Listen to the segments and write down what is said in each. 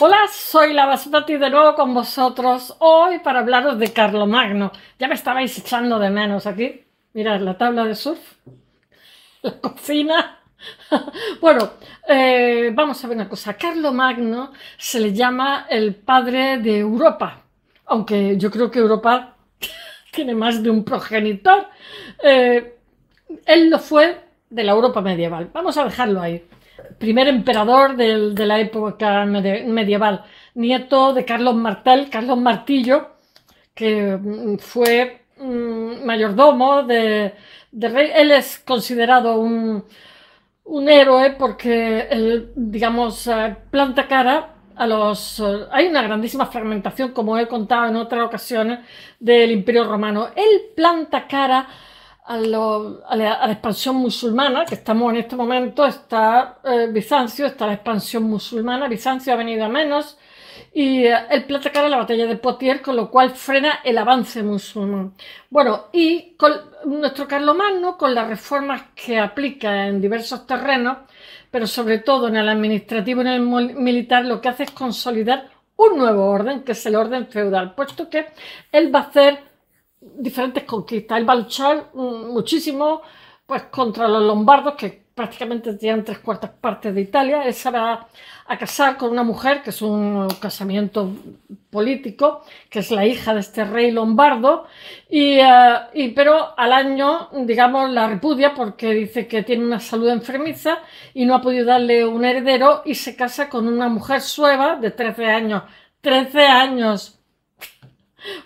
Hola, soy la Basmati de nuevo con vosotros hoy para hablaros de Carlomagno. Ya me estabais echando de menos aquí. Mirad, la tabla de surf, la cocina. Bueno, vamos a ver una cosa. Carlomagno se le llama el padre de Europa, aunque yo creo que Europa tiene más de un progenitor. Eh, Él lo fue de la Europa medieval. Vamos a dejarlo ahí. Primer emperador de la época medieval, nieto de Carlos Martel, Carlos Martillo, que fue mayordomo de rey. Él es considerado un héroe porque él, digamos, planta cara a los... hay una grandísima fragmentación, como he contado en otras ocasiones, del Imperio Romano. Él planta cara a la expansión musulmana, que estamos en este momento, está Bizancio, está la expansión musulmana, Bizancio ha venido a menos, y él planta cara a la batalla de Poitiers, con lo cual frena el avance musulmán. Bueno, y con nuestro Carlomagno, con las reformas que aplica en diversos terrenos, pero sobre todo en el administrativo y en el militar, lo que hace es consolidar un nuevo orden, que es el orden feudal, puesto que él va a hacer diferentes conquistas. Él va a luchar muchísimo pues, contra los lombardos, que prácticamente tienen 3/4 de Italia. Él se va a casar con una mujer, que es un casamiento político, que es la hija de este rey lombardo, pero al año, digamos, la repudia porque dice que tiene una salud enfermiza y no ha podido darle un heredero, y se casa con una mujer sueva de 13 años. 13 años.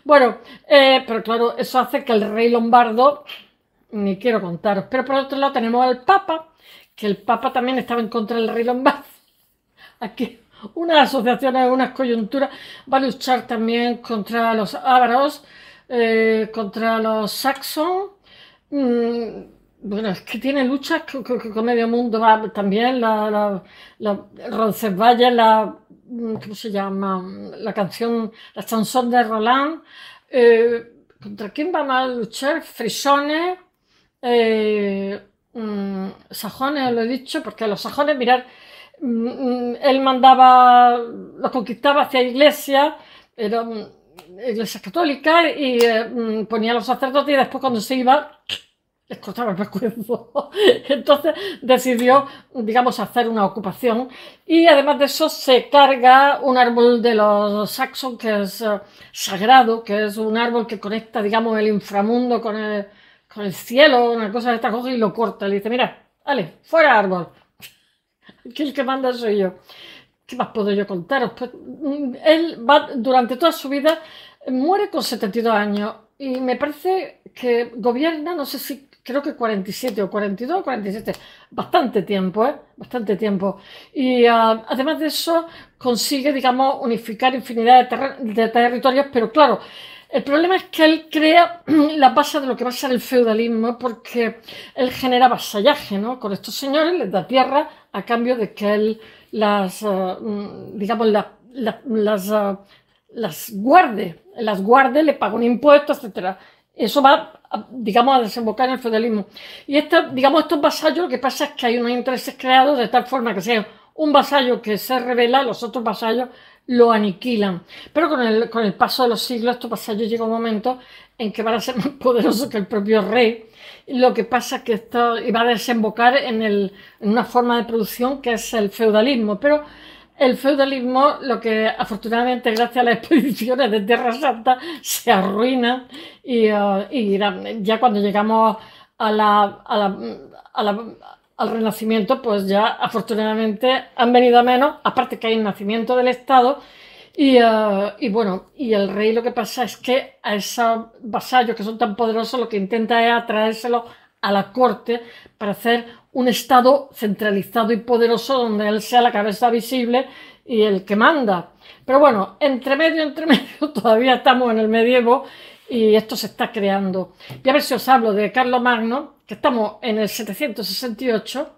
Bueno, pero claro, eso hace que el rey lombardo, ni quiero contaros, pero por otro lado tenemos al Papa, que el Papa también estaba en contra del rey lombardo. Aquí unas asociaciones, unas coyunturas, va a luchar también contra los ávaros, contra los saxons. Bueno, es que tiene luchas con medio mundo. Va también Roncesvalles, ¿cómo se llama? La canción, la chanson de Roland. ¿Contra quién van a luchar? Frisones, sajones, lo he dicho, porque los sajones, mirad, él mandaba, los conquistaba hacia iglesia, era iglesia católica, y ponía a los sacerdotes, y después cuando se iba les cortaba el pescuezo. Entonces decidió, digamos, hacer una ocupación, y además de eso se carga un árbol de los saxons que es sagrado, que es un árbol que conecta, digamos, el inframundo con el cielo, una cosa de esta cosa, y lo corta. Le dice, mira, vale, fuera árbol. Aquí el que manda soy yo. ¿Qué más puedo yo contaros? Pues él va, durante toda su vida, muere con 72 años, y me parece que gobierna, no sé si, creo que 47 o 42 o 47, bastante tiempo, bastante tiempo. Y además de eso consigue, digamos, unificar infinidad de territorios, pero claro, el problema es que él crea la base de lo que va a ser el feudalismo, porque él genera vasallaje, ¿no? Con estos señores les da tierra a cambio de que él digamos, las guarde, le paga un impuesto, etcétera. Eso va, digamos, a desembocar en el feudalismo. Y digamos, estos vasallos, lo que pasa es que hay unos intereses creados de tal forma que sea un vasallo que se revela, los otros vasallos lo aniquilan. Pero con el paso de los siglos, estos vasallos llega un momento en que van a ser más poderosos que el propio rey. Lo que pasa es que esto iba a desembocar en una forma de producción que es el feudalismo. Pero el feudalismo, lo que afortunadamente gracias a las expediciones de Tierra Santa se arruina, y ya cuando llegamos al Renacimiento, pues ya afortunadamente han venido a menos, aparte que hay un nacimiento del Estado, y bueno, y el rey, lo que pasa es que a esos vasallos que son tan poderosos lo que intenta es atraérselos a la corte para hacer un Estado centralizado y poderoso donde él sea la cabeza visible y el que manda. Pero bueno, entre medio, todavía estamos en el medievo y esto se está creando. Voy a ver si os hablo de Carlomagno, que estamos en el 768.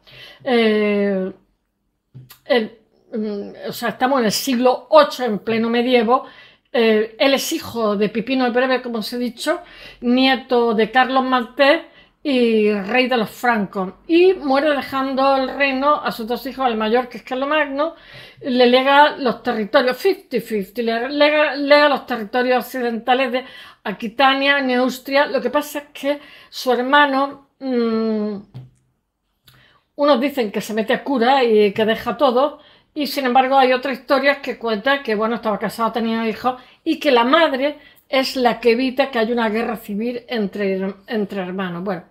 O sea, estamos en el siglo VIII, en pleno medievo. Él es hijo de Pipino el Breve, como os he dicho, nieto de Carlos Martel, y rey de los francos, y muere dejando el reino a sus dos hijos, al mayor, que es Carlomagno, le lega los territorios 50-50, lega los territorios occidentales de Aquitania, Neustria. Lo que pasa es que su hermano, unos dicen que se mete a cura y que deja todo, y sin embargo hay otras historias que cuentan que, bueno, estaba casado, tenía hijos, y que la madre es la que evita que haya una guerra civil entre hermanos. Bueno,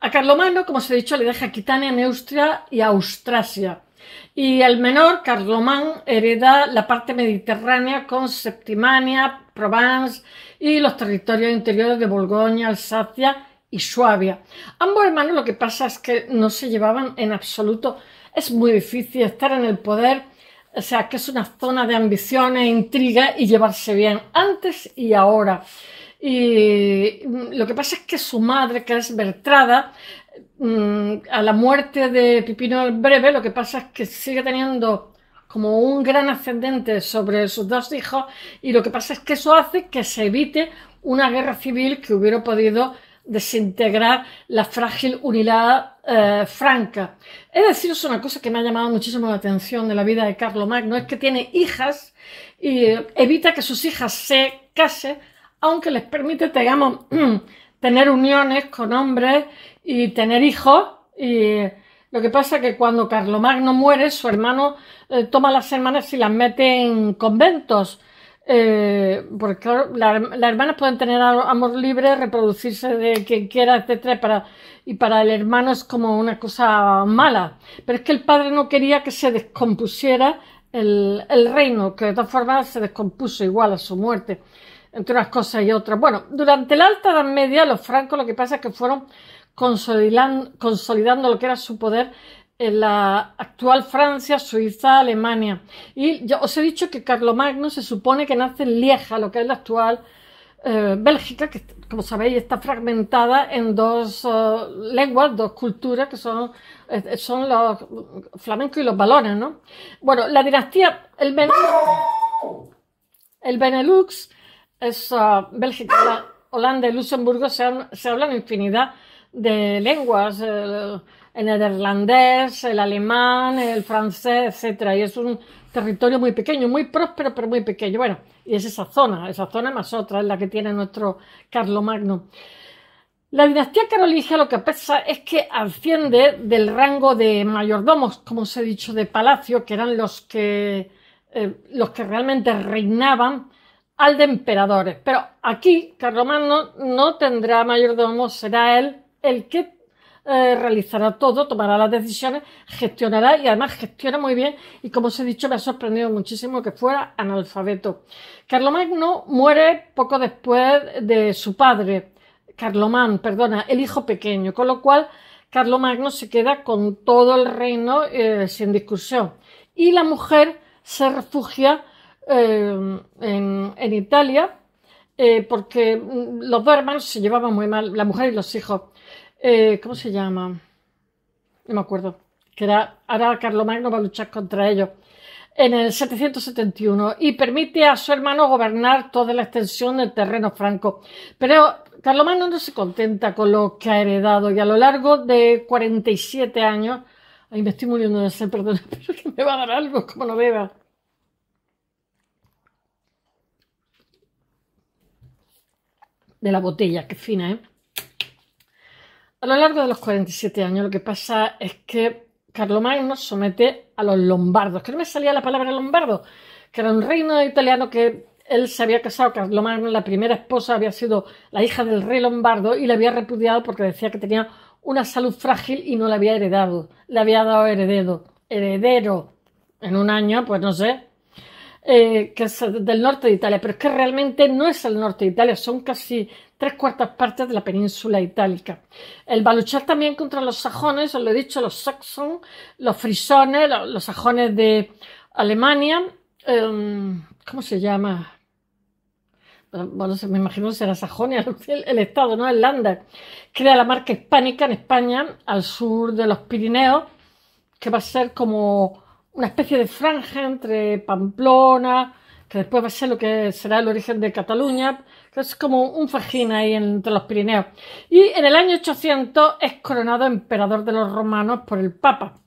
a Carlomagno, como os he dicho, le deja Aquitania, Neustria y Austrasia. Y el menor, Carlomán, hereda la parte mediterránea con Septimania, Provence y los territorios interiores de Borgoña, Alsacia y Suabia. Ambos hermanos, lo que pasa es que no se llevaban en absoluto. Es muy difícil estar en el poder, o sea, que es una zona de ambiciones, intriga y llevarse bien, antes y ahora. Y lo que pasa es que su madre, que es Bertrada, a la muerte de Pipino el Breve, lo que pasa es que sigue teniendo como un gran ascendente sobre sus dos hijos, y lo que pasa es que eso hace que se evite una guerra civil que hubiera podido desintegrar la frágil unidad franca. He de deciros una cosa que me ha llamado muchísimo la atención de la vida de Carlomagno, es que tiene hijas y evita que sus hijas se casen, aunque les permite, digamos, tener uniones con hombres y tener hijos. Y lo que pasa es que cuando Carlomagno muere, su hermano toma a las hermanas y las mete en conventos. Porque claro, las hermanas pueden tener amor libre, reproducirse de quien quiera, etcétera, y para el hermano es como una cosa mala. Pero es que el padre no quería que se descompusiera el reino, que de todas formas se descompuso igual a su muerte, entre unas cosas y otras. Bueno, durante la Alta Edad Media, los francos lo que pasa es que fueron consolidando lo que era su poder en la actual Francia, Suiza, Alemania. Y yo os he dicho que Carlomagno se supone que nace en Lieja, lo que es la actual Bélgica, que como sabéis está fragmentada en dos lenguas, dos culturas, que son los flamencos y los valones, ¿no? Bueno, la dinastía, el Benelux es Bélgica, Holanda y Luxemburgo, se hablan infinidad de lenguas, el neerlandés, el alemán, el francés, etcétera, y es un territorio muy pequeño, muy próspero, pero muy pequeño. Bueno, y es esa zona más otra, es la que tiene nuestro Carlomagno. La dinastía carolingia lo que pasa es que asciende del rango de mayordomos, como os he dicho, de palacio, que eran los que realmente reinaban, al de emperadores. Pero aquí Carlomagno no tendrá mayordomos, será él el que realizará todo, tomará las decisiones, gestionará, y además gestiona muy bien, y como os he dicho, me ha sorprendido muchísimo que fuera analfabeto. Carlomagno muere poco después de su padre, Carlomán, perdona, el hijo pequeño, con lo cual Carlomagno se queda con todo el reino sin discusión, y la mujer se refugia en Italia, porque los dos hermanos se llevaban muy mal, la mujer y los hijos. ¿Cómo se llama? No me acuerdo. Que era, ahora Carlomagno va a luchar contra ellos en el 771 y permite a su hermano gobernar toda la extensión del terreno franco. Pero Carlomagno no se contenta con lo que ha heredado, y a lo largo de 47 años, ay, me estoy muriendo de sed, perdón, pero que me va a dar algo como no beba. De la botella, que fina, ¿eh? A lo largo de los 47 años lo que pasa es que Carlomagno somete a los lombardos, que no me salía la palabra lombardo, que era un reino italiano que él se había casado. Carlomagno, la primera esposa, había sido la hija del rey lombardo y la había repudiado porque decía que tenía una salud frágil y no la había heredado. Le había dado heredero en un año, pues no sé, que es del norte de Italia, pero es que realmente no es el norte de Italia, son casi 3/4 partes de la península itálica. Él va a luchar también contra los sajones, os lo he dicho, los saxons, los frisones, los sajones de Alemania, ¿cómo se llama? Bueno, me imagino que será Sajonia, el estado, ¿no? El Länder. Crea la marca hispánica en España, al sur de los Pirineos, que va a ser como una especie de franja entre Pamplona que después va a ser lo que será el origen de Cataluña, que es como un fajín ahí entre los Pirineos. Y en el año 800 es coronado emperador de los romanos por el Papa.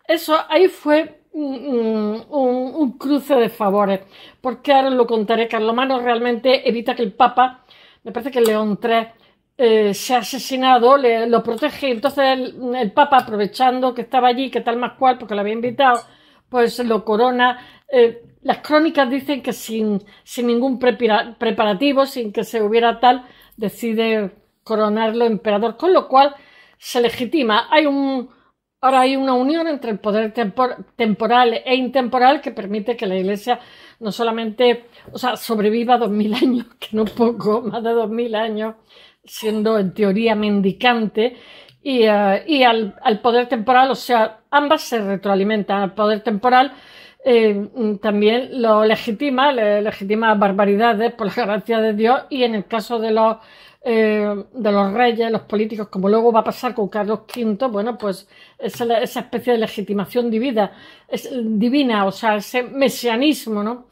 Eso ahí fue un cruce de favores, porque ahora lo contaré. Carlomagno realmente evita que el Papa, me parece que León III, sea asesinado, lo protege, y entonces el Papa, aprovechando que estaba allí, que tal más cual, porque lo había invitado, pues lo corona. Las crónicas dicen que sin ningún preparativo, sin que se hubiera tal, decide coronarlo emperador, con lo cual se legitima. Ahora hay una unión entre el poder temporal e intemporal que permite que la Iglesia no solamente, o sea, sobreviva 2000 años, que no poco, más de 2000 años, siendo en teoría mendicante, y al poder temporal, o sea, ambas se retroalimentan. Al poder temporal también lo legitima barbaridades por la gracia de Dios, y en el caso de los reyes, los políticos, como luego va a pasar con Carlos V, bueno, pues esa especie de legitimación divina, o sea, ese mesianismo, ¿no?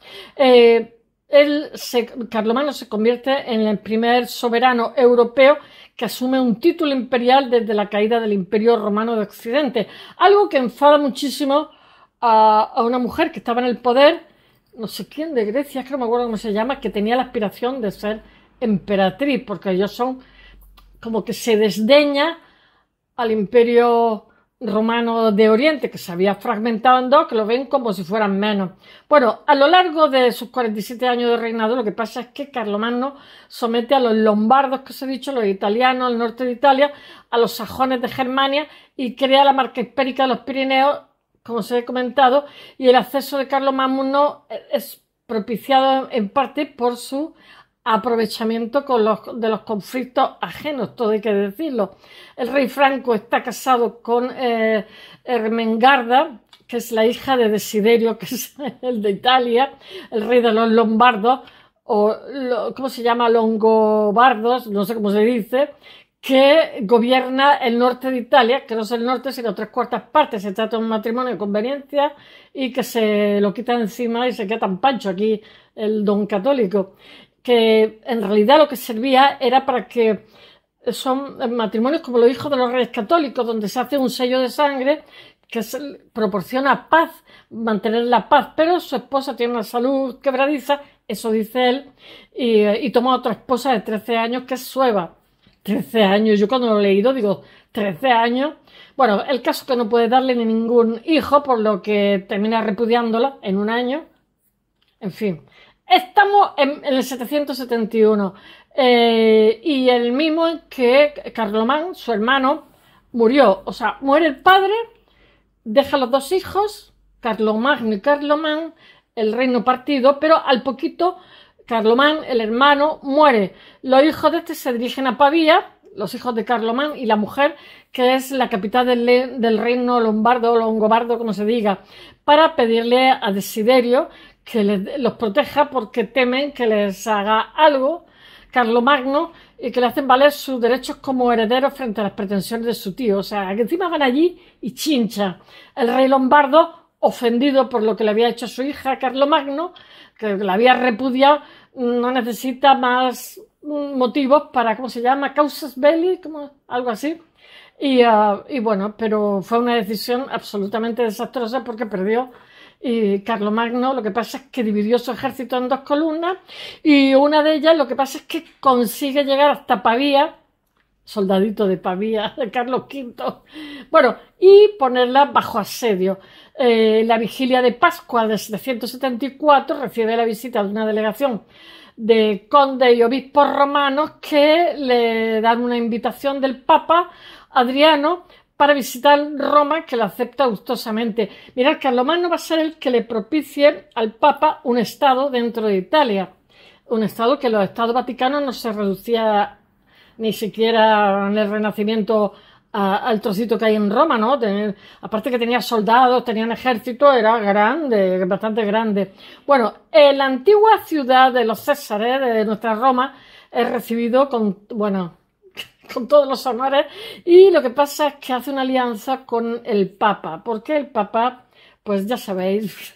Carlomagno se convierte en el primer soberano europeo que asume un título imperial desde la caída del Imperio Romano de Occidente, algo que enfada muchísimo a una mujer que estaba en el poder, no sé quién, de Grecia, que no me acuerdo cómo se llama, que tenía la aspiración de ser emperatriz, porque ellos son como que se desdeña al Imperio Romano de Oriente, que se había fragmentado en dos, que lo ven como si fueran menos. Bueno, a lo largo de sus 47 años de reinado, lo que pasa es que Carlomagno somete a los lombardos, que os he dicho, los italianos, el norte de Italia, a los sajones de Germania, y crea la marca hispérica de los Pirineos, como os he comentado, y el acceso de Carlomagno es propiciado en parte por su aprovechamiento de los conflictos ajenos, todo hay que decirlo. El rey Franco está casado con Ermengarda, que es la hija de Desiderio, que es el de Italia, el rey de los lombardos, o ¿cómo se llama? Longobardos, no sé cómo se dice, que gobierna el norte de Italia, que no es el norte, sino 3/4 partes. Se trata de un matrimonio de conveniencia y que se lo quita encima y se queda tan pancho aquí el don católico, que en realidad lo que servía era para que son matrimonios como los hijos de los reyes católicos, donde se hace un sello de sangre que proporciona paz, mantener la paz, pero su esposa tiene una salud quebradiza, eso dice él, y toma otra esposa de 13 años que es Sueva. 13 años, yo cuando lo he leído digo, 13 años. Bueno, el caso es que no puede darle ni ningún hijo, por lo que termina repudiándola en un año. En fin, estamos en el 771, y el mismo en que Carlomán, su hermano, murió. O sea, muere el padre, deja los dos hijos, Carlomagno y Carlomán, el reino partido, pero al poquito Carlomán, el hermano, muere. Los hijos de este se dirigen a Pavía, los hijos de Carlomán, y la mujer, que es la capital del reino lombardo o longobardo, como se diga, para pedirle a Desiderio que los proteja, porque temen que les haga algo Carlomagno y que le hacen valer sus derechos como herederos frente a las pretensiones de su tío. O sea, que encima van allí y chincha. El rey lombardo, ofendido por lo que le había hecho a su hija Carlomagno, que la había repudiado, no necesita más motivos para, ¿cómo se llama? Causas belli, como algo así. Y bueno, pero fue una decisión absolutamente desastrosa porque perdió. Y Carlomagno, lo que pasa es que dividió su ejército en dos columnas, y una de ellas lo que pasa es que consigue llegar hasta Pavía, soldadito de Pavía, de Carlos V, bueno, y ponerla bajo asedio. La vigilia de Pascua de 774 recibe la visita de una delegación de condes y obispos romanos que le dan una invitación del Papa Adriano para visitar Roma, que la acepta gustosamente. Mirad, Carlomagno va a ser el que le propicie al Papa un estado dentro de Italia, un estado que los estados vaticanos no se reducía ni siquiera en el Renacimiento al trocito que hay en Roma, ¿no? Aparte que tenía soldados, tenían ejército, era grande, bastante grande. Bueno, la antigua ciudad de los Césares, de nuestra Roma, es recibido con todos los honores, y lo que pasa es que hace una alianza con el Papa, porque el Papa, pues ya sabéis,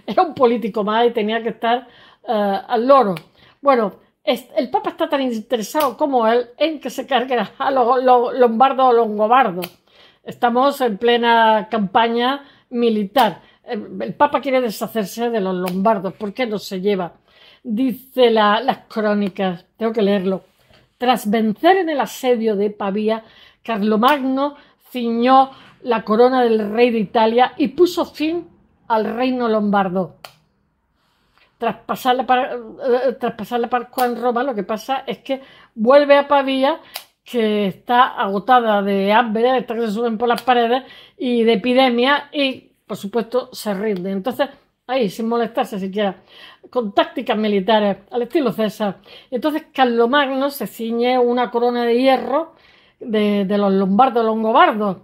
era un político más y tenía que estar al loro. Bueno, el Papa está tan interesado como él en que se carguen a los lombardos o longobardos. Estamos en plena campaña militar. El Papa quiere deshacerse de los lombardos. ¿Por qué no se lleva? Dice las crónicas, tengo que leerlo. Tras vencer en el asedio de Pavía, Carlomagno ciñó la corona del rey de Italia y puso fin al reino lombardo. Tras pasar la Pascua en Roma, lo que pasa es que vuelve a Pavía, que está agotada de hambre, está que se suben por las paredes, y de epidemia, y por supuesto se rinde. Entonces, ahí, sin molestarse siquiera, con tácticas militares, al estilo César. Entonces Carlomagno se ciñe una corona de hierro de los lombardos longobardos,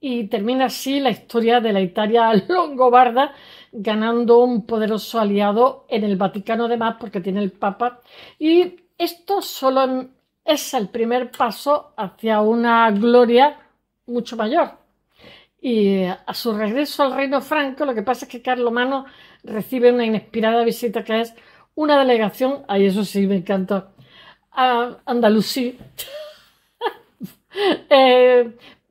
y termina así la historia de la Italia longobarda, ganando un poderoso aliado en el Vaticano, además, porque tiene el Papa. Y esto solo es el primer paso hacia una gloria mucho mayor. Y a su regreso al reino franco, lo que pasa es que Carlomagno recibe una inesperada visita, que es una delegación, ay, eso sí me encanta, a Andalucía,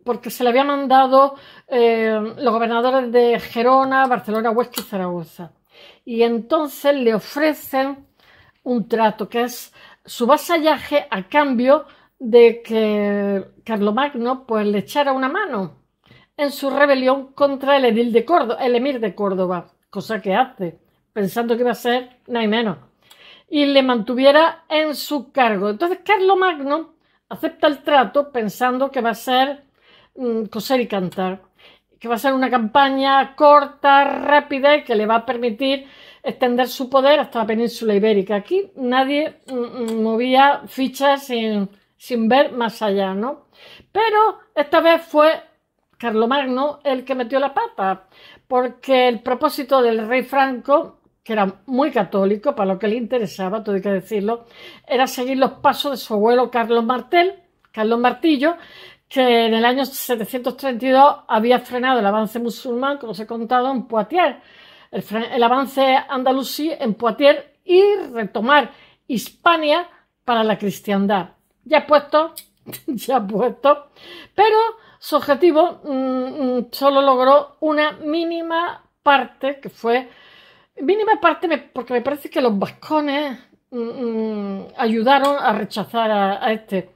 porque se le había mandado los gobernadores de Gerona, Barcelona, Huesca y Zaragoza. Y entonces le ofrecen un trato, que es su vasallaje a cambio de que Carlomagno pues le echara una mano en su rebelión contra el emir de Córdoba, cosa que hace, pensando que iba a ser nada y menos, y le mantuviera en su cargo. Entonces Carlomagno acepta el trato pensando que va a ser coser y cantar, que va a ser una campaña corta, rápida, y que le va a permitir extender su poder hasta la península ibérica. Aquí nadie movía fichas sin ver más allá, ¿no? Pero esta vez fue Carlomagno el que metió la pata, porque el propósito del rey Franco, que era muy católico, para lo que le interesaba, todo hay que decirlo, era seguir los pasos de su abuelo Carlos Martillo, que en el año 732 había frenado el avance musulmán, como os he contado, en Poitiers, el avance andalusí en Poitiers, y retomar Hispania para la cristiandad. Ya puesto, pero su objetivo solo logró una mínima parte, que fue mínima parte porque me parece que los vascones ayudaron a rechazar a este.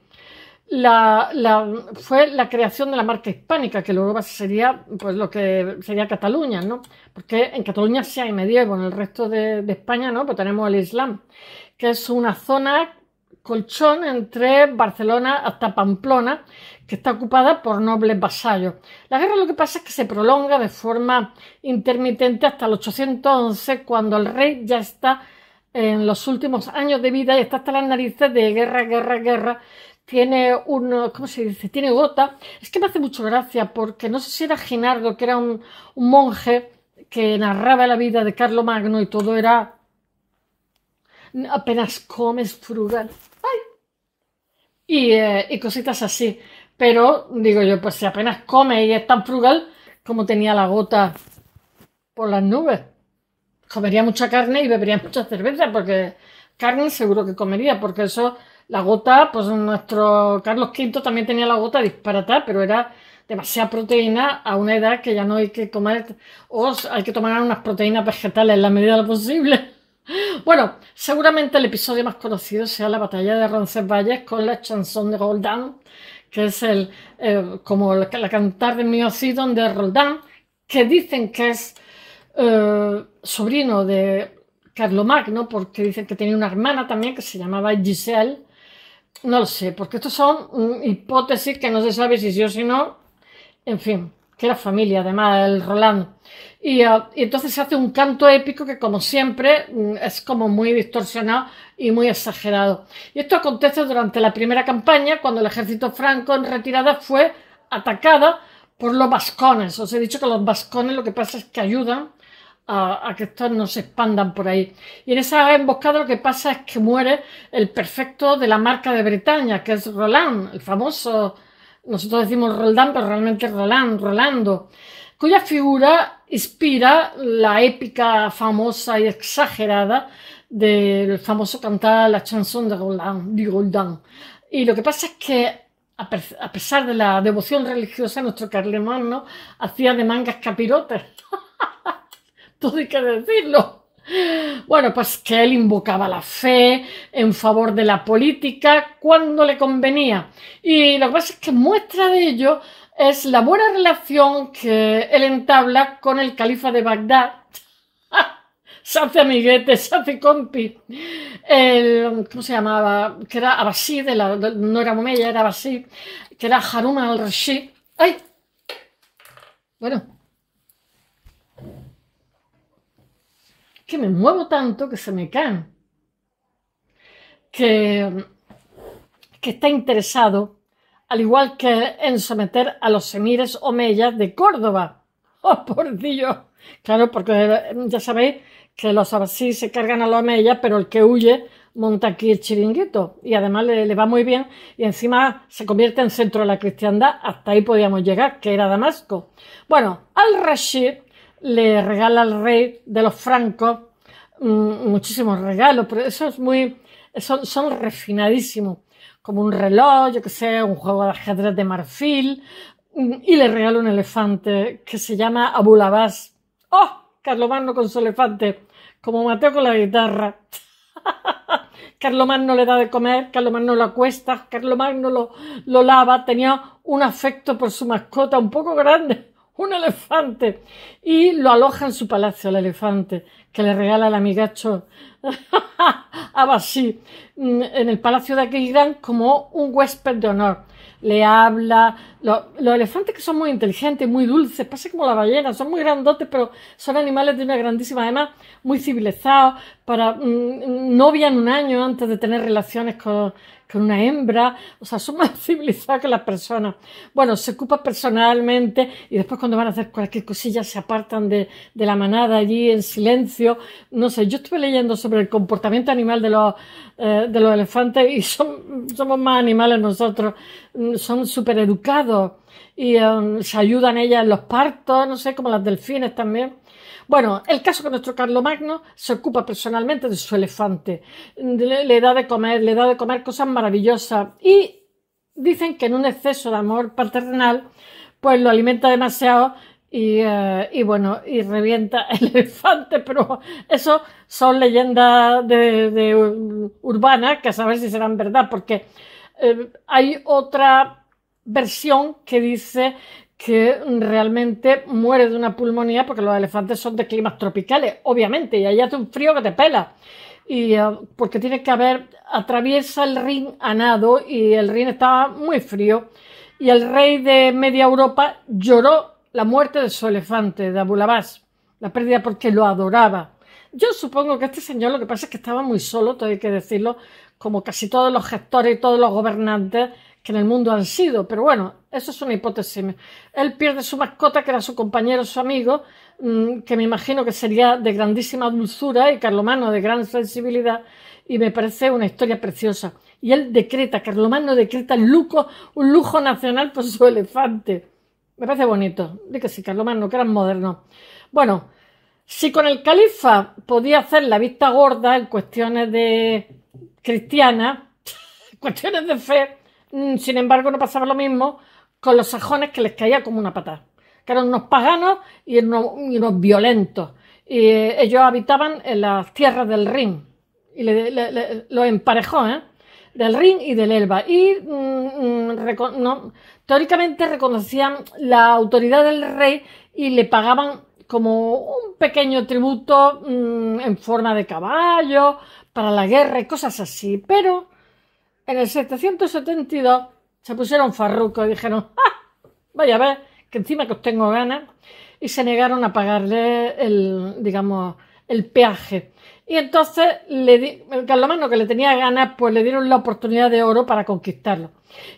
Fue la creación de la marca hispánica, que luego sería pues lo que sería Cataluña, ¿no? Porque en Cataluña sí hay medievo, en el resto de España no, pues tenemos el Islam, que es una zona colchón entre Barcelona hasta Pamplona, que está ocupada por nobles vasallos. La guerra, lo que pasa es que se prolonga de forma intermitente hasta el 811, cuando el rey ya está en los últimos años de vida y está hasta las narices de guerra. Tiene ¿cómo se dice? Tiene gota. Es que me hace mucho gracia, porque no sé si era Ginardo, que era un monje que narraba la vida de Carlomagno, y todo era apenas comes, frugal. Y cositas así. Pero digo yo, pues si apenas come y es tan frugal, como tenía la gota por las nubes. Comería mucha carne y bebería mucha cerveza, porque carne seguro que comería, porque eso, la gota, pues nuestro Carlos V también tenía la gota disparatada, pero era demasiada proteína a una edad que ya no hay que comer, o hay que tomar unas proteínas vegetales en la medida de lo posible. Bueno, seguramente el episodio más conocido sea la batalla de Roncesvalles con la chanson de Roldán, que es como la cantar de Miocidon de Roldán, que dicen que es sobrino de Carlomagno, porque dicen que tenía una hermana también que se llamaba Giselle. No lo sé, porque estos son hipótesis que no se sabe si sí o si no. En fin, que era familia, además, el Roland. Y entonces se hace un canto épico que, como siempre, es como muy distorsionado y muy exagerado. Y esto acontece durante la primera campaña, cuando el ejército franco en retirada fue atacada por los vascones. Os he dicho que los vascones lo que pasa es que ayudan a que estos no se expandan por ahí. Y en esa emboscada lo que pasa es que muere el prefecto de la marca de Bretaña, que es Roland, el famoso. Nosotros decimos Roldán, pero realmente es Rolando. cuya figura inspira la épica famosa y exagerada del famoso cantar La Chanson de Roland. Y lo que pasa es que, a pesar de la devoción religiosa, nuestro Carlemagno hacía de mangas capirotes. Todo hay que decirlo. Bueno, pues que él invocaba la fe en favor de la política cuando le convenía. Y lo que pasa es que muestra de ello es la buena relación que él entabla con el califa de Bagdad. Se hace amiguete, se hace compi. ¿Cómo se llamaba? Que era Abbasí, no era Omeya, era Abbasí, que era Harun al-Rashid. ¡Ay! Bueno, que me muevo tanto que se me caen. Que está interesado, al igual que en someter a los emires omeyas de Córdoba. ¡Oh, por Dios! Claro, porque ya sabéis que los abasí se cargan a los omeyas, pero el que huye monta aquí el chiringuito. Y además le va muy bien y encima se convierte en centro de la cristiandad. Hasta ahí podíamos llegar, que era Damasco. Bueno, al-Rashid le regala al rey de los francos muchísimos regalos, pero eso es son refinadísimos, como un reloj, yo que sé, un juego de ajedrez de marfil, y le regala un elefante que se llama Abu Labás. ¡Oh! Carlomagno con su elefante, como Mateo con la guitarra. Carlomagno le da de comer, Carlomagno lo acuesta, Carlomagno lo lava, tenía un afecto por su mascota un poco grande, un elefante, y lo aloja en su palacio, el elefante, que le regala el amigacho Abbasí, en el palacio de Aquisgrán como un huésped de honor. Le habla. Los elefantes, que son muy inteligentes, muy dulces, pasa como la ballena, son muy grandotes, pero son animales de una grandísima, además, muy civilizados. Novian un año antes de tener relaciones con una hembra, o sea, son más civilizados que las personas. Bueno, se ocupa personalmente y después cuando van a hacer cualquier cosilla se apartan de la manada allí en silencio. No sé, yo estuve leyendo sobre el comportamiento animal de los elefantes y somos más animales nosotros, son súper educados y se ayudan ellas en los partos, no sé, como las delfines también. Bueno, el caso que nuestro Carlomagno se ocupa personalmente de su elefante, le da de comer cosas maravillosas y dicen que en un exceso de amor paternal, pues lo alimenta demasiado y bueno, y revienta el elefante, pero eso son leyendas urbanas, que a saber si serán verdad, porque hay otra versión que dice que realmente muere de una pulmonía porque los elefantes son de climas tropicales, obviamente, y allá hace un frío que te pela. Y porque atraviesa el Rin a nado y el Rin estaba muy frío. Y el rey de media Europa lloró la muerte de su elefante, de Abu Labás, la pérdida, porque lo adoraba. Yo supongo que este señor, lo que pasa es que estaba muy solo, todo hay que decirlo, como casi todos los gestores y todos los gobernantes que en el mundo han sido, pero bueno, eso es una hipótesis. Él pierde su mascota, que era su compañero, su amigo, que me imagino que sería de grandísima dulzura, y Carlomagno de gran sensibilidad, y me parece una historia preciosa. Y él Carlomagno decreta un lujo nacional por su elefante. Me parece bonito. Di que sí, Carlomagno, que eran modernos. Bueno, si con el califa podía hacer la vista gorda en cuestiones de cristianas, cuestiones de fe, sin embargo, no pasaba lo mismo con los sajones, que les caía como una patada, que eran unos paganos y unos violentos. Y ellos habitaban en las tierras del Rin, y los emparejó, del Rin y del Elba. Y teóricamente reconocían la autoridad del rey y le pagaban como un pequeño tributo en forma de caballo para la guerra y cosas así. Pero en el 772 se pusieron farrucos y dijeron: ¡ah! Vaya a ver, que encima que os tengo ganas, y se negaron a pagarle el peaje. Y entonces el Carlomagno, que le tenía ganas, pues le dieron la oportunidad de oro para conquistarlo.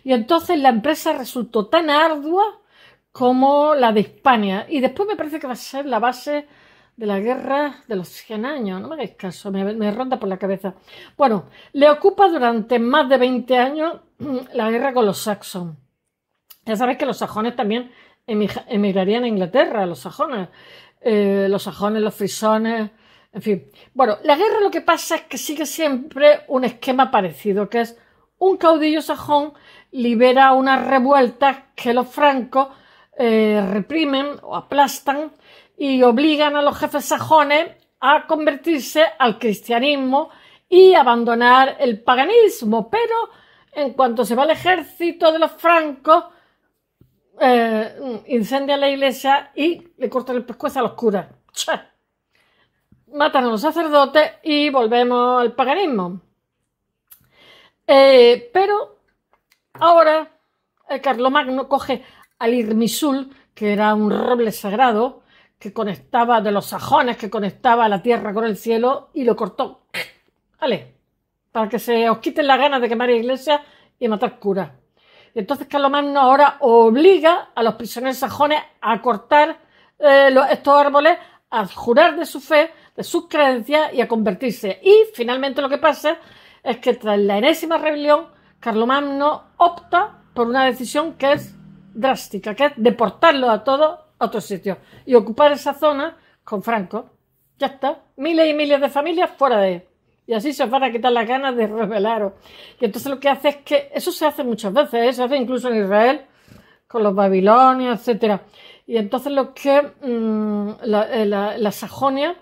Y entonces la empresa resultó tan ardua como la de Hispania. Y después me parece que va a ser la base de la guerra de los 100 años. No me hagáis caso, me ronda por la cabeza. Bueno, le ocupa durante más de 20 años la guerra con los saxons. Ya sabéis que los sajones también emigrarían a Inglaterra, los sajones, los frisones, en fin. Bueno, la guerra lo que pasa es que sigue siempre un esquema parecido, que es un caudillo sajón libera unas revueltas que los francos reprimen o aplastan y obligan a los jefes sajones a convertirse al cristianismo y abandonar el paganismo, pero en cuanto se va el ejército de los francos, incendia la iglesia y le cortan el pescuezo a los curas. Matan a los sacerdotes y volvemos al paganismo. Pero ahora Carlomagno coge al Irmisul, que era un roble sagrado que conectaba de los sajones, que conectaba la tierra con el cielo, y lo cortó. ¿Vale? Para que se os quiten las ganas de quemar iglesias y matar curas. Y entonces Carlomagno ahora obliga a los prisioneros sajones a cortar estos árboles, a jurar de su fe, de sus creencias y a convertirse. Y finalmente lo que pasa es que tras la enésima rebelión, Carlomagno opta por una decisión que es drástica, que es deportarlos a todos a otros sitios y ocupar esa zona con Franco. Ya está, miles y miles de familias fuera de él. Y así se os van a quitar las ganas de rebelaros. Y entonces lo que hace es que, eso se hace muchas veces, se hace incluso en Israel, con los babilonios, etc. Y entonces lo que la Sajonia,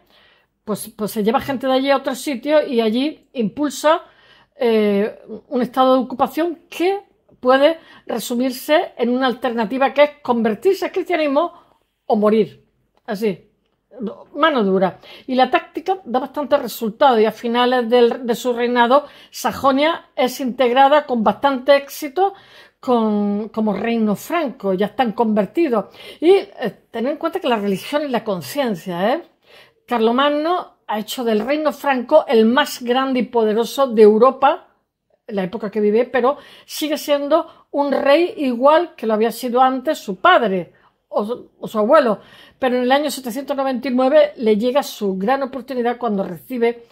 pues se lleva gente de allí a otros sitios y allí impulsa un estado de ocupación que puede resumirse en una alternativa que es convertirse al cristianismo o morir. Así, mano dura. Y la táctica da bastante resultado y a finales de su reinado Sajonia es integrada con bastante éxito como reino franco, ya están convertidos. Y tened en cuenta que la religión es la conciencia, Carlomagno ha hecho del reino franco el más grande y poderoso de Europa en la época que vive, pero sigue siendo un rey igual que lo había sido antes su padre o su abuelo. Pero en el año 799 le llega su gran oportunidad cuando recibe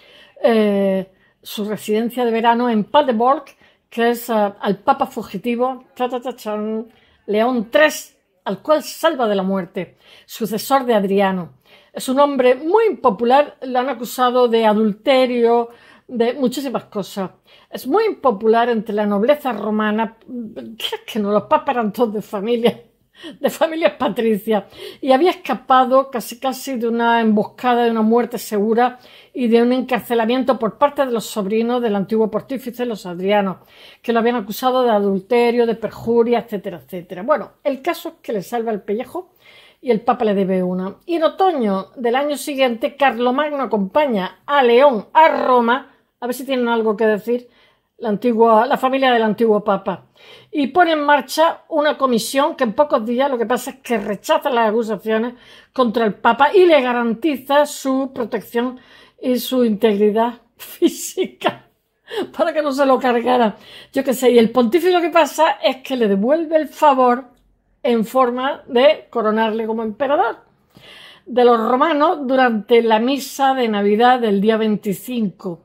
su residencia de verano en Paderborn, que es al Papa fugitivo, León III, al cual salva de la muerte, sucesor de Adriano. Es un hombre muy impopular, lo han acusado de adulterio, de muchísimas cosas. Es muy impopular entre la nobleza romana, que no, los papas eran todos de familias patricias, y había escapado casi de una emboscada, de una muerte segura y de un encarcelamiento por parte de los sobrinos del antiguo pontífice, los Adrianos, que lo habían acusado de adulterio, de perjuria, etcétera, etcétera. Bueno, el caso es que le salva el pellejo y el Papa le debe una. Y en otoño del año siguiente, Carlomagno acompaña a León a Roma, a ver si tienen algo que decir, la familia del antiguo Papa, y pone en marcha una comisión que en pocos días lo que pasa es que rechaza las acusaciones contra el Papa y le garantiza su protección y su integridad física para que no se lo cargara. Yo qué sé, y el pontífice lo que pasa es que le devuelve el favor en forma de coronarle como emperador de los romanos durante la misa de Navidad del día 25.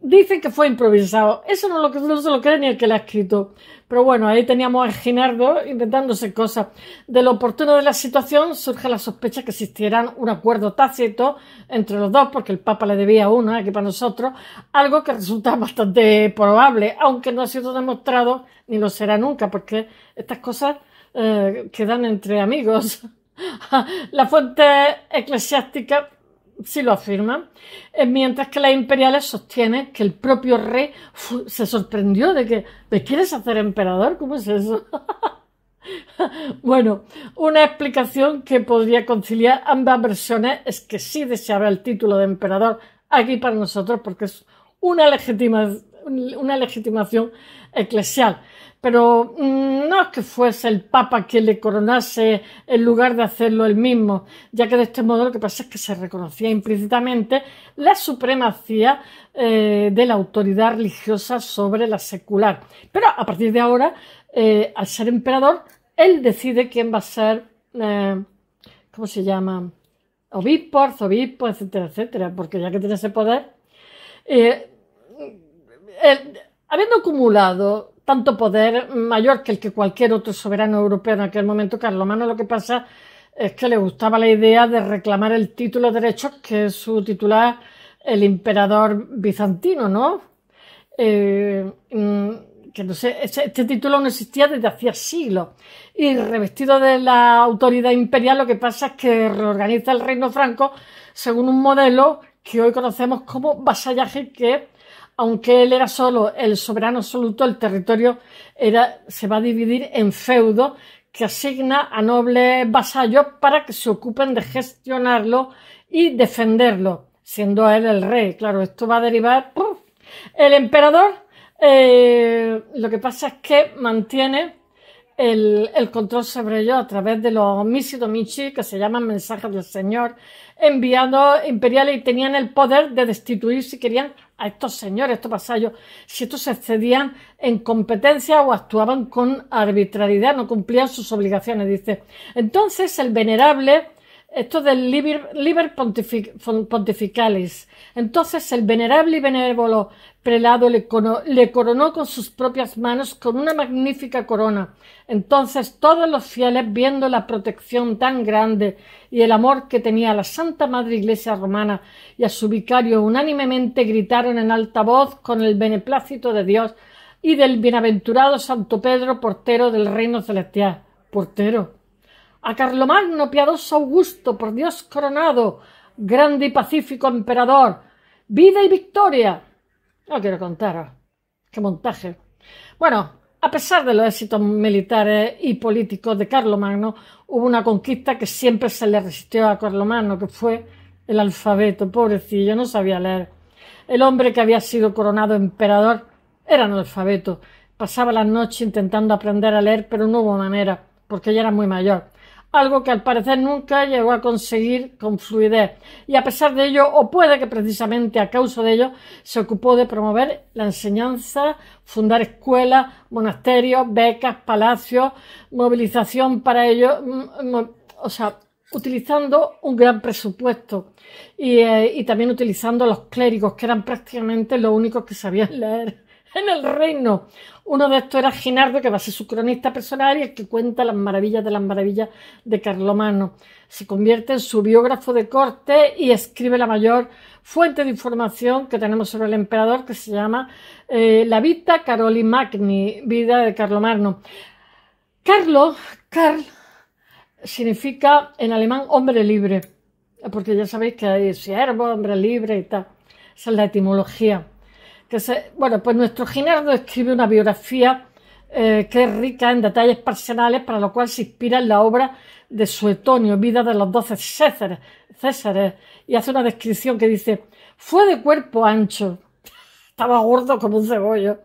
Dicen que fue improvisado. Eso no se lo cree ni el que lo ha escrito. Pero bueno, ahí teníamos a Ginardo inventándose cosas. De lo oportuno de la situación surge la sospecha que existiera un acuerdo tácito entre los dos, porque el Papa le debía uno, aquí para nosotros, algo que resulta bastante probable, aunque no ha sido demostrado ni lo será nunca, porque estas cosas quedan entre amigos. La fuente eclesiástica sí lo afirman, mientras que las imperiales sostienen que el propio rey se sorprendió de que ¿me quieres hacer emperador? ¿Cómo es eso? Bueno, una explicación que podría conciliar ambas versiones es que sí deseaba el título de emperador aquí para nosotros porque es una legitimación eclesial. Pero no es que fuese el Papa quien le coronase en lugar de hacerlo él mismo, ya que de este modo lo que pasa es que se reconocía implícitamente la supremacía de la autoridad religiosa sobre la secular. Pero a partir de ahora, al ser emperador, él decide quién va a ser, ¿cómo se llama? Obispo, arzobispo, etcétera, etcétera, porque ya que tiene ese poder, habiendo acumulado tanto poder mayor que el que cualquier otro soberano europeo en aquel momento. Carlomagno lo que pasa es que le gustaba la idea de reclamar el título de derechos que es su titular, el emperador bizantino, ¿no? Que no sé, este título no existía desde hacía siglos y revestido de la autoridad imperial lo que pasa es que reorganiza el reino franco según un modelo que hoy conocemos como vasallaje, que aunque él era solo el soberano absoluto, el territorio se va a dividir en feudos que asigna a nobles vasallos para que se ocupen de gestionarlo y defenderlo, siendo él el rey. Claro, esto va a derivar... ¡puf! El emperador, lo que pasa es que mantiene el control sobre ellos a través de los Missi Domici, que se llaman mensajes del Señor, enviados imperiales, y tenían el poder de destituir, si querían, a estos señores, estos vasallos, si estos se excedían en competencia o actuaban con arbitrariedad, no cumplían sus obligaciones, dice. Entonces el venerable, esto del Liber Pontificalis, entonces el venerable y benévolo prelado le coronó con sus propias manos con una magnífica corona. Entonces todos los fieles, viendo la protección tan grande y el amor que tenía a la Santa Madre Iglesia Romana y a su vicario, unánimemente gritaron en alta voz con el beneplácito de Dios y del bienaventurado Santo Pedro, portero del reino celestial. Portero. A Carlomagno, piadoso Augusto, por Dios coronado, grande y pacífico emperador, vida y victoria. No quiero contaros. Qué montaje. Bueno, a pesar de los éxitos militares y políticos de Carlomagno, hubo una conquista que siempre se le resistió a Carlomagno, que fue el alfabeto. Pobrecillo, no sabía leer. El hombre que había sido coronado emperador era analfabeto. Pasaba las noches intentando aprender a leer, pero no hubo manera, porque ya era muy mayor. Algo que al parecer nunca llegó a conseguir con fluidez, y a pesar de ello, o puede que precisamente a causa de ello, se ocupó de promover la enseñanza, fundar escuelas, monasterios, becas, palacios, movilización para ello, o sea, utilizando un gran presupuesto y también utilizando a los clérigos, que eran prácticamente los únicos que sabían leer en el reino. Uno de estos era Ginardo, que va a ser su cronista personal y el que cuenta las maravillas de Carlomagno. Se convierte en su biógrafo de corte y escribe la mayor fuente de información que tenemos sobre el emperador, que se llama La Vita Caroli Magni, vida de Carlomagno. Carl significa en alemán hombre libre, porque ya sabéis que hay siervo, hombre libre y tal. Esa es la etimología. Bueno, pues nuestro Ginardo escribe una biografía que es rica en detalles personales, para lo cual se inspira en la obra de Suetonio, Vida de los 12 Césares, y hace una descripción que dice: fue de cuerpo ancho, estaba gordo como un cebollo,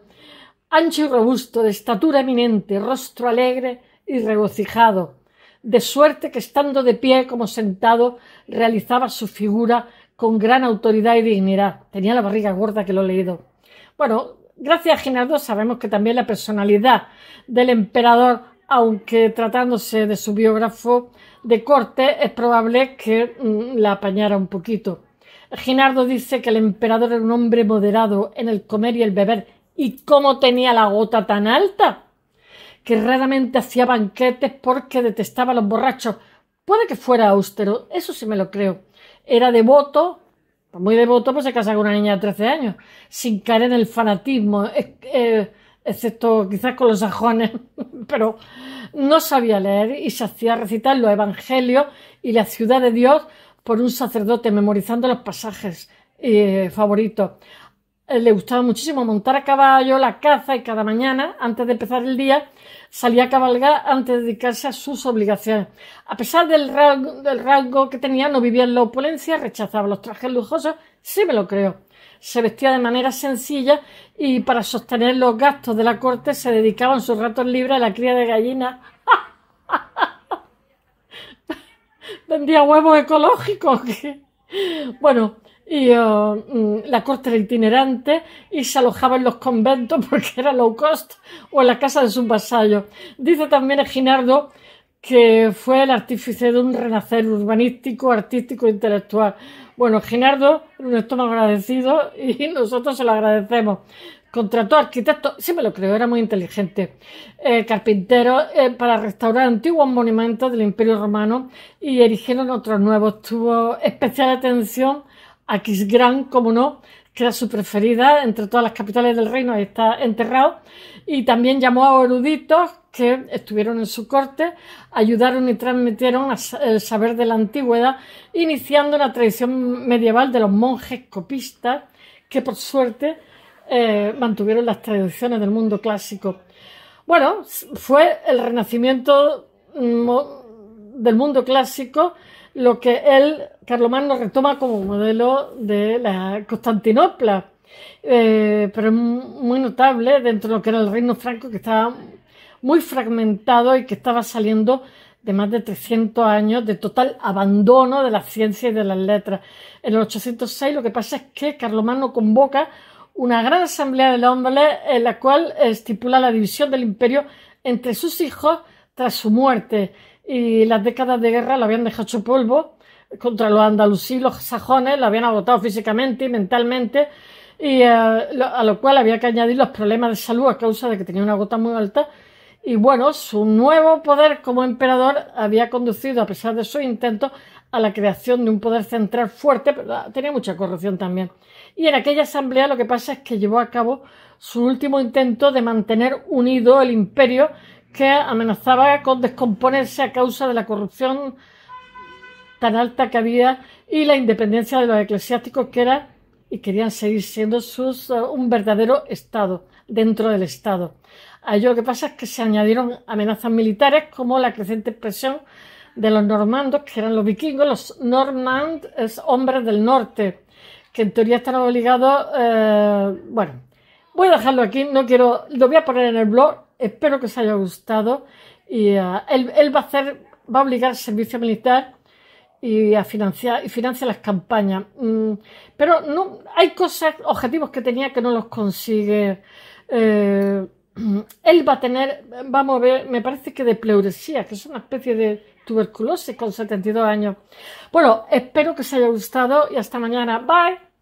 ancho y robusto, de estatura eminente, rostro alegre y regocijado, de suerte que estando de pie como sentado realizaba su figura con gran autoridad y dignidad. Tenía la barriga gorda, que lo he leído. Bueno, gracias a Ginardo sabemos que también la personalidad del emperador, aunque tratándose de su biógrafo de corte, es probable que la apañara un poquito. Ginardo dice que el emperador era un hombre moderado en el comer y el beber. ¿Y cómo tenía la gota tan alta? Que raramente hacía banquetes porque detestaba a los borrachos. Puede que fuera austero, eso sí me lo creo. Era devoto. Muy devoto, pues se casa con una niña de 13 años, sin caer en el fanatismo, excepto quizás con los sajones, pero no sabía leer y se hacía recitar los evangelios y la ciudad de Dios por un sacerdote, memorizando los pasajes favoritos. Le gustaba muchísimo montar a caballo, la caza, y cada mañana, antes de empezar el día, salía a cabalgar antes de dedicarse a sus obligaciones. A pesar del rango que tenía, no vivía en la opulencia, rechazaba los trajes lujosos, sí me lo creo. Se vestía de manera sencilla y para sostener los gastos de la corte se dedicaba en sus ratos libres a la cría de gallinas. Vendía huevos ecológicos. Bueno, y la corte era itinerante y se alojaba en los conventos porque era low cost, o en la casa de sus vasallos. Dice también Ginardo que fue el artífice de un renacer urbanístico, artístico e intelectual. Bueno, Ginardo era un estómago agradecido y nosotros se lo agradecemos. contrató arquitectos, sí me lo creo, era muy inteligente, carpinteros, para restaurar antiguos monumentos del Imperio Romano y erigieron otros nuevos. Tuvo especial atención a Aquisgrán, como no, que era su preferida entre todas las capitales del reino, ahí está enterrado, y también llamó a eruditos que estuvieron en su corte, ayudaron y transmitieron el saber de la antigüedad, iniciando una tradición medieval de los monjes copistas, que por suerte mantuvieron las tradiciones del mundo clásico. Bueno, fue el renacimiento del mundo clásico lo que él, Carlomagno, retoma como modelo de la Constantinopla, pero es muy notable dentro de lo que era el reino franco, que estaba muy fragmentado y que estaba saliendo de más de 300 años de total abandono de la ciencia y de las letras. En el 806 lo que pasa es que Carlomagno convoca una gran asamblea de hombres en la cual estipula la división del imperio entre sus hijos tras su muerte, y las décadas de guerra lo habían dejado hecho polvo contra los andalusí y los sajones, lo habían agotado físicamente y mentalmente, y a lo cual había que añadir los problemas de salud a causa de que tenía una gota muy alta. Y bueno, su nuevo poder como emperador había conducido, a pesar de sus intentos, a la creación de un poder central fuerte, pero tenía mucha corrupción también. Y en aquella asamblea lo que pasa es que llevó a cabo su último intento de mantener unido el imperio, que amenazaba con descomponerse a causa de la corrupción tan alta que había y la independencia de los eclesiásticos, que era y querían seguir siendo un verdadero Estado dentro del Estado. A ello lo que pasa es que se añadieron amenazas militares, como la creciente presión de los normandos, que eran los vikingos, los normand, hombres del norte, que en teoría están obligados, bueno, voy a dejarlo aquí, no quiero, lo voy a poner en el blog, espero que os haya gustado, y él va a obligar al servicio militar y financia las campañas, pero no, hay cosas, objetivos que tenía que no los consigue. Él va a tener, vamos a ver, me parece que de pleuresía, que es una especie de tuberculosis con 72 años. Bueno, espero que os haya gustado y hasta mañana. Bye.